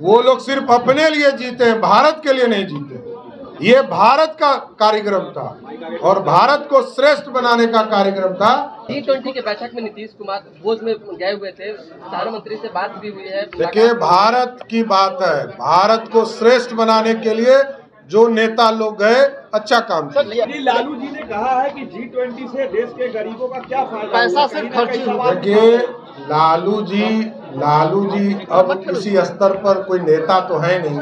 वो लोग सिर्फ अपने लिए जीते हैं, भारत के लिए नहीं जीते। ये भारत का कार्यक्रम था और भारत को श्रेष्ठ बनाने का कार्यक्रम था। G20 के बैठक में नीतीश कुमार भोज में गए हुए थे, प्रधानमंत्री से बात भी हुई है। देखिए, भारत की बात है, भारत को श्रेष्ठ बनाने के लिए जो नेता लोग गए, अच्छा काम किया। लालू जी ने कहा है कि G20 से देश के गरीबों का क्या फायदा, पैसा से खर्च। देखिए, लालू जी अब किसी स्तर पर कोई नेता तो है नहीं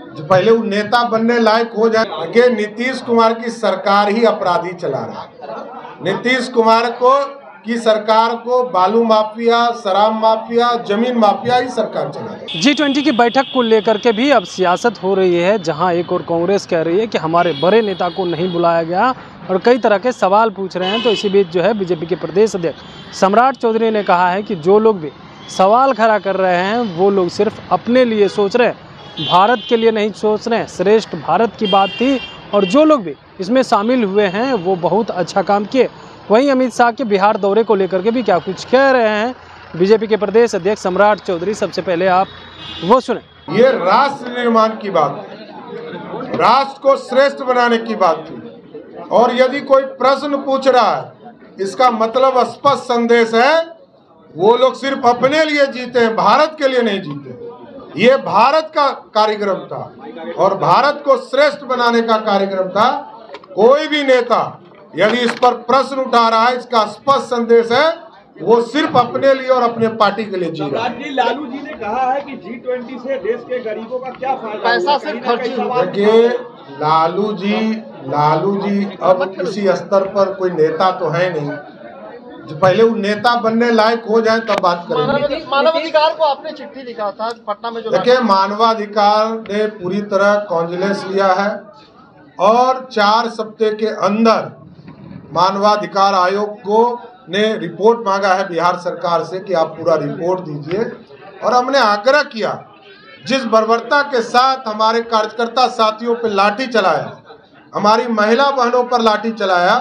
जो पहले वो नेता बनने लायक हो जाए। देखिए, नीतीश कुमार की सरकार ही अपराधी चला रहा है। नीतीश कुमार की सरकार को बालू माफिया, शराब माफिया, जमीन माफिया ही सरकार चला रही है। G20 की बैठक को लेकर के भी अब सियासत हो रही है, जहां एक और कांग्रेस कह रही है कि हमारे बड़े नेता को नहीं बुलाया गया और कई तरह के सवाल पूछ रहे हैं। तो इसी बीच जो है बीजेपी के प्रदेश अध्यक्ष सम्राट चौधरी ने कहा है कि जो लोग भी सवाल खड़ा कर रहे हैं वो लोग सिर्फ अपने लिए सोच रहे हैं, भारत के लिए नहीं सोच रहे हैं। श्रेष्ठ भारत की बात थी और जो लोग भी इसमें शामिल हुए हैं वो बहुत अच्छा काम किए। वहीं अमित शाह के बिहार दौरे को लेकर के भी क्या कुछ कह रहे हैं बीजेपी के प्रदेश अध्यक्ष सम्राट चौधरी। सबसे पहले आप वो सुने। ये राष्ट्र निर्माण की बात थी, राष्ट्र को श्रेष्ठ बनाने की बात थी। और यदि कोई प्रश्न पूछ रहा है, इसका मतलब स्पष्ट संदेश है वो लोग सिर्फ अपने लिए जीते हैं, भारत के लिए नहीं जीते। ये भारत का कार्यक्रम था और भारत को श्रेष्ठ बनाने का कार्यक्रम था। कोई भी नेता यदि इस पर प्रश्न उठा रहा है, इसका स्पष्ट संदेश है वो सिर्फ अपने लिए और अपने पार्टी के लिए जी रहा है। लालू जी ने कहा है कि G20 से देश के गरीबों का क्या फायदा, पैसा से खर्च। देखिए, लालू जी अब किसी स्तर पर कोई नेता तो है नहीं जो पहले वो नेता बनने लायक हो जाए तब बात करेंगे। मानवाधिकार को आपने चिट्ठी लिखा था पटना में, जो देखिए, मानवाधिकार ने पूरी तरह कॉन्जिलेंस लिया है और 4 सप्ताह के अंदर मानवाधिकार आयोग को ने रिपोर्ट मांगा है बिहार सरकार से कि आप पूरा रिपोर्ट दीजिए। और हमने आग्रह किया, जिस बर्बरता के साथ हमारे कार्यकर्ता साथियों पर लाठी चलाया, हमारी महिला बहनों पर लाठी चलाया,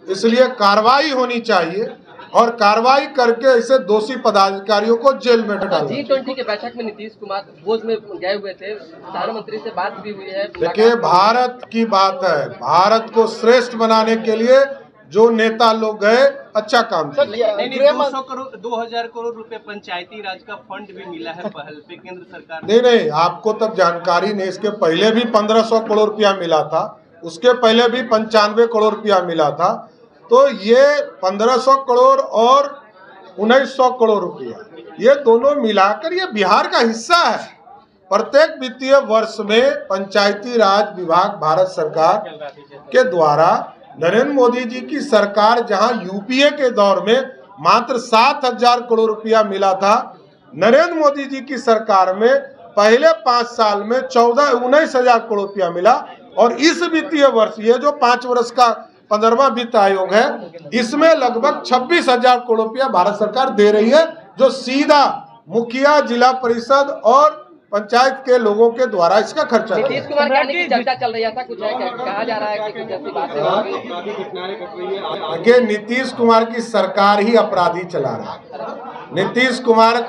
इसलिए कार्रवाई होनी चाहिए और कार्रवाई करके ऐसे दोषी पदाधिकारियों को जेल में डालना। G20 के बैठक में नीतीश कुमार भोज में गए हुए थे, प्रधानमंत्री से बात भी हुई है। देखिए, भारत की बात है, भारत को श्रेष्ठ बनाने के लिए जो नेता लोग गए, अच्छा काम किया। 2000 करोड़ रुपए पंचायती राज का फंड भी मिला है पहल पे केंद्र सरकार। नहीं, आपको तब जानकारी नहीं। इसके पहले भी 1500 करोड़ रुपया मिला था, उसके पहले भी 95 करोड़ रुपया मिला था। तो ये 1500 करोड़ और 1900 करोड़ रुपया, ये दोनों मिलाकर ये बिहार का हिस्सा है। प्रत्येक वित्तीय वर्ष में पंचायती राज विभाग भारत सरकार के द्वारा नरेंद्र मोदी जी की सरकार, जहां यूपीए के दौर में मात्र 7000 करोड़ रुपया मिला था, नरेंद्र मोदी जी की सरकार में पहले 5 साल में 19,000 करोड़ रुपया मिला। और इस वित्तीय वर्ष, ये जो 5 वर्ष का 15वां वित्त आयोग है, इसमें लगभग 26,000 करोड़ रुपया भारत सरकार दे रही है, जो सीधा मुखिया, जिला परिषद और पंचायत के लोगों के द्वारा इसका खर्चा। नीतीश कुमार कहने की चर्चा चल रही है, ऐसा कुछ है, कहा जा रहा है कि कुछ ऐसी बातें देखिए, नीतीश कुमार की सरकार ही अपराधी चला रहा है। नीतीश कुमार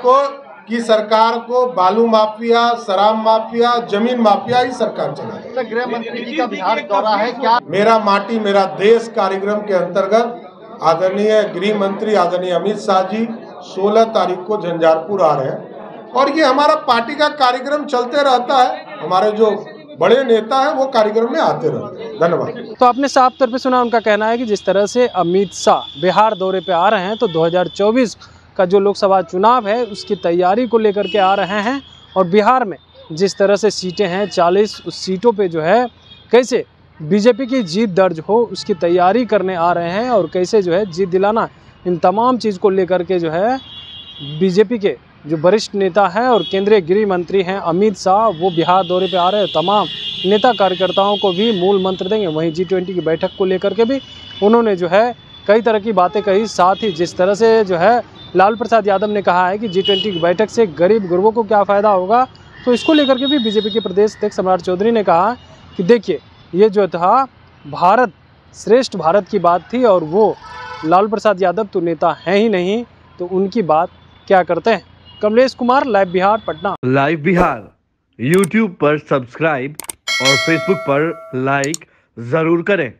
की सरकार को बालू माफिया, शराब माफिया, जमीन माफिया ही सरकार चला रही है। गृह मंत्री जी का बिहार दौरा है, क्या मेरा माटी मेरा देश कार्यक्रम के अंतर्गत आदरणीय गृह मंत्री आदरणीय अमित शाह जी 16 तारीख को झंझारपुर आ रहे हैं और ये हमारा पार्टी का कार्यक्रम चलते रहता है। हमारे जो बड़े नेता हैं वो कार्यक्रम में आते रहते हैं। धन्यवाद। तो आपने साफ तौर पे सुना, उनका कहना है कि जिस तरह से अमित शाह बिहार दौरे पे आ रहे हैं तो 2024 का जो लोकसभा चुनाव है उसकी तैयारी को लेकर के आ रहे हैं और बिहार में जिस तरह से सीटें हैं 40, उस सीटों पे जो है कैसे बीजेपी की जीत दर्ज हो उसकी तैयारी करने आ रहे हैं और कैसे जो है जीत दिलाना, इन तमाम चीज़ को लेकर के जो है बीजेपी के जो वरिष्ठ नेता हैं और केंद्रीय गृह मंत्री हैं अमित शाह, वो बिहार दौरे पे आ रहे हैं। तमाम नेता कार्यकर्ताओं को भी मूल मंत्र देंगे। वहीं G20 की बैठक को लेकर के भी उन्होंने जो है कई तरह की बातें कही। साथ ही जिस तरह से जो है लालू प्रसाद यादव ने कहा है कि G20 की बैठक से गरीब गुरबों को क्या फ़ायदा होगा, तो इसको लेकर के भी बीजेपी के प्रदेश अध्यक्ष सम्राट चौधरी ने कहा कि देखिए, ये जो था भारत, श्रेष्ठ भारत की बात थी और वो लालू प्रसाद यादव तो नेता हैं ही नहीं, तो उनकी बात क्या करते हैं। Kamlesh Kumar, live Bihar, Patna. Live Bihar YouTube पर सब्सक्राइब और फेसबुक पर लाइक जरूर करें।